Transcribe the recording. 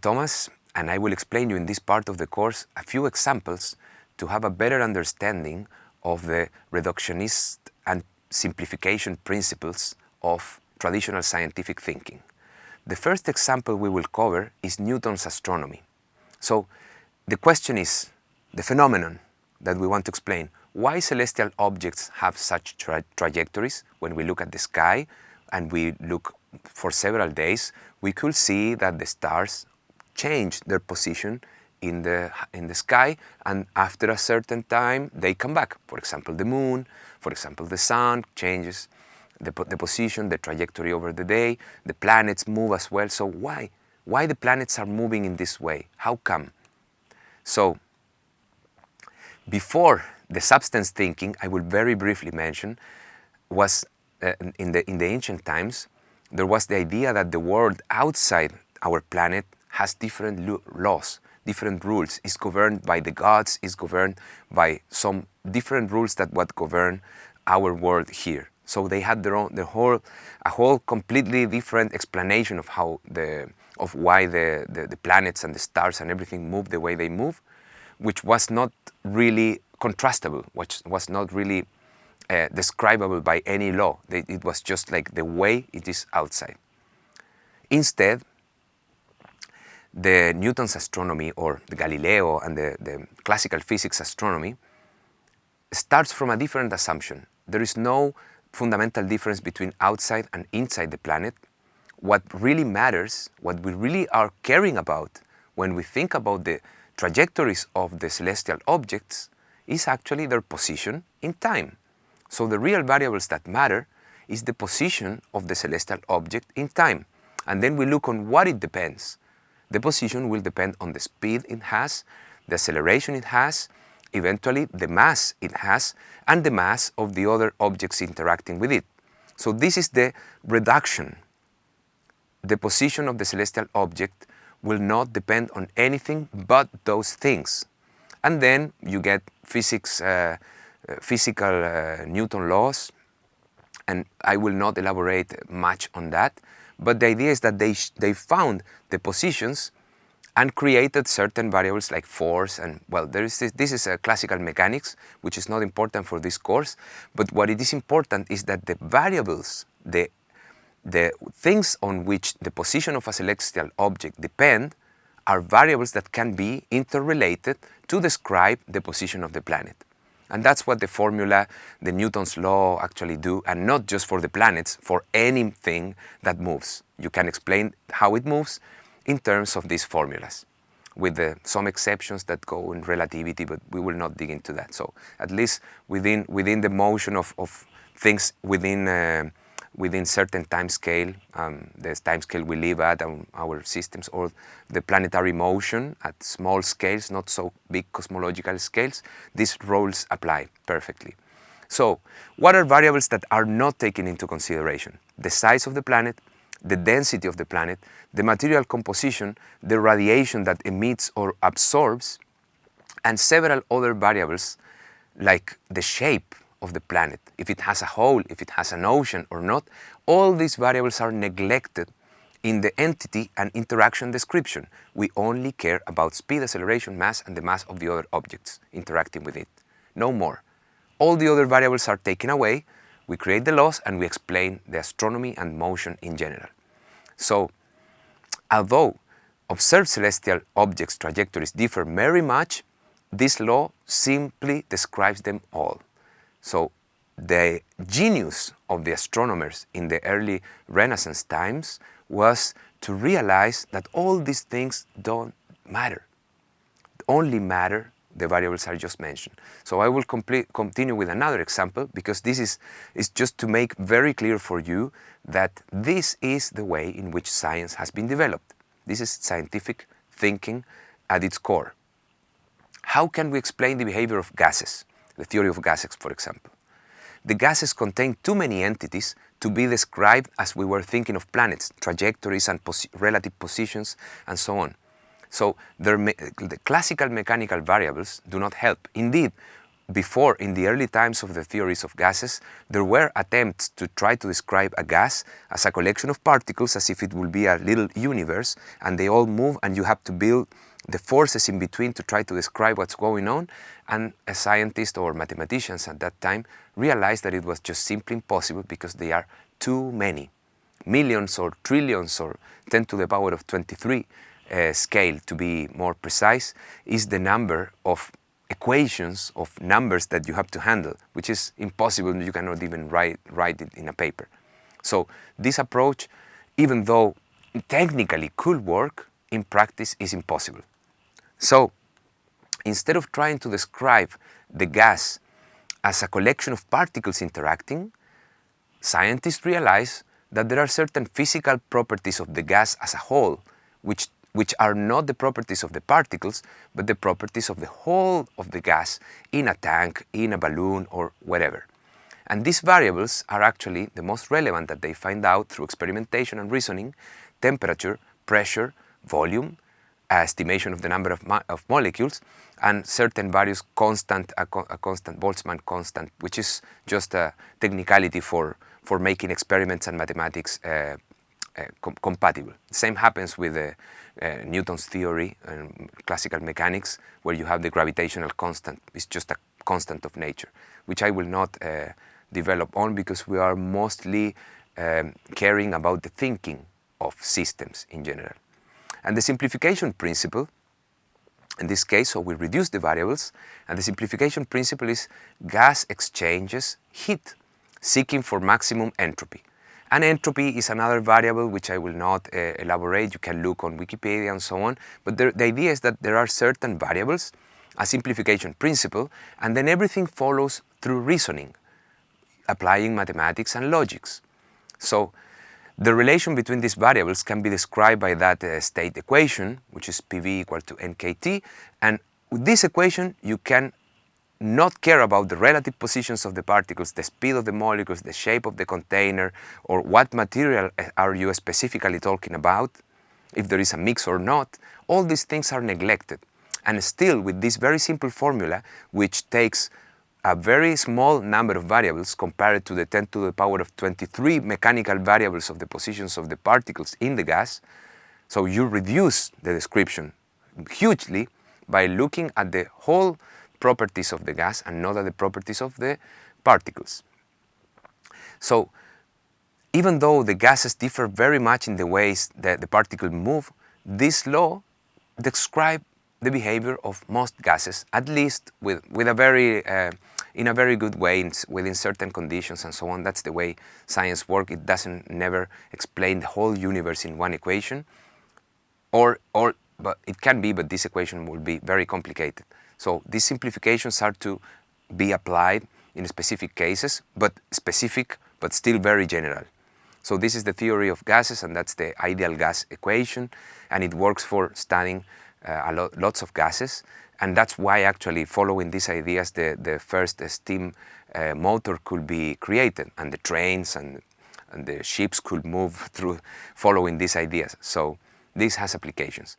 Thomas, and I will explain you in this part of the course a few examples to have a better understanding of the reductionist and simplification principles of traditional scientific thinking. The first example we will cover is Newton's astronomy. So the question is, the phenomenon that we want to explain, why celestial objects have such trajectories. When we look at the sky and we look for several days, we could see that the stars change their position in the sky, and after a certain time they come back. For example, the moon, for example, the sun changes the position, the trajectory over the day. The planets move as well. So why the planets are moving in this way? How come? So before the substance thinking, I will very briefly mention, was in the ancient times, there was the idea that the world outside our planet has different laws, different rules, is governed by the gods, is governed by some different rules that what govern our world here. So they had a whole completely different explanation of why the planets and the stars and everything move the way they move, which was not really contrastable, which was not really describable by any law. It was just like the way it is outside. Instead, the Newton's astronomy, or the Galileo and the classical physics astronomy, starts from a different assumption. There is no fundamental difference between outside and inside the planet. What really matters, what we really are caring about when we think about the trajectories of the celestial objects, is actually their position in time. So the real variables that matter is the position of the celestial object in time. And then we look on what it depends. The position will depend on the speed it has, the acceleration it has, eventually the mass it has, and the mass of the other objects interacting with it. So this is the reduction. The position of the celestial object will not depend on anything but those things. And then you get physical Newton laws, and I will not elaborate much on that, but the idea is that they found the positions and created certain variables like force, and well, this is a classical mechanics, which is not important for this course, but what it is important is that the variables, the things on which the position of a celestial object depend, are variables that can be interrelated to describe the position of the planet. And that's what the formula, the Newton's law actually do, and not just for the planets, for anything that moves. You can explain how it moves in terms of these formulas, with some exceptions that go in relativity, but we will not dig into that. So at least within the motion of things within certain time scale, the time scale we live at, our systems, or the planetary motion at small scales, not so big cosmological scales, these rules apply perfectly. So what are variables that are not taken into consideration? The size of the planet, the density of the planet, the material composition, the radiation that emits or absorbs, and several other variables like the shape of the planet, if it has a hole, if it has an ocean or not. All these variables are neglected in the entity and interaction description. We only care about speed, acceleration, mass, and the mass of the other objects interacting with it. No more. All the other variables are taken away. We create the laws and we explain the astronomy and motion in general. So, although observed celestial objects' trajectories differ very much, this law simply describes them all. So the genius of the astronomers in the early Renaissance times was to realize that all these things don't matter. Only matter the variables I just mentioned. So I will continue with another example, because this is just to make very clear for you that this is the way in which science has been developed. This is scientific thinking at its core. How can we explain the behavior of gases? The theory of gases, for example. The gases contain too many entities to be described as we were thinking of planets, trajectories and relative positions, and so on. So the classical mechanical variables do not help. Indeed, before, in the early times of the theories of gases, there were attempts to try to describe a gas as a collection of particles, as if it would be a little universe, and they all move, and you have to build the forces in between to try to describe what's going on. And a scientist or mathematicians at that time realized that it was just simply impossible, because they are too many. Millions or trillions, or 10 to the power of 23 scale, to be more precise, is the number of equations, of numbers that you have to handle, which is impossible. You cannot even write it in a paper. So this approach, even though technically could work, in practice is impossible. So instead of trying to describe the gas as a collection of particles interacting, scientists realize that there are certain physical properties of the gas as a whole, which are not the properties of the particles, but the properties of the whole of the gas in a tank, in a balloon, or wherever. And these variables are actually the most relevant that they find out through experimentation and reasoning: temperature, pressure, volume, estimation of the number of molecules, and certain various constant, a constant, Boltzmann constant, which is just a technicality for making experiments and mathematics compatible. The same happens with Newton's theory and classical mechanics, where you have the gravitational constant. It's just a constant of nature, which I will not develop on, because we are mostly caring about the thinking of systems in general. And the simplification principle, in this case, so we reduce the variables, and the simplification principle is gas exchanges heat, seeking for maximum entropy. And entropy is another variable which I will not elaborate. You can look on Wikipedia and so on. But the idea is that there are certain variables, a simplification principle, and then everything follows through reasoning, applying mathematics and logics. So the relation between these variables can be described by that state equation, which is PV equal to nKT. And with this equation, you can not care about the relative positions of the particles, the speed of the molecules, the shape of the container, or what material are you specifically talking about, if there is a mix or not. All these things are neglected. And still, with this very simple formula, which takes a very small number of variables compared to the 10 to the power of 23 mechanical variables of the positions of the particles in the gas, so you reduce the description hugely by looking at the whole properties of the gas and not at the properties of the particles. So even though the gases differ very much in the ways that the particles move, this law describes the behavior of most gases, at least with a very in a very good way, within certain conditions and so on. That's the way science works. It doesn't never explain the whole universe in one equation, but it can be, but this equation will be very complicated. So these simplifications are to be applied in specific cases, but specific, but still very general. So this is the theory of gases, and that's the ideal gas equation, and it works for studying lots of gases. And that's why, actually, following these ideas, the first steam motor could be created, and the trains and the ships could move through following these ideas. So this has applications.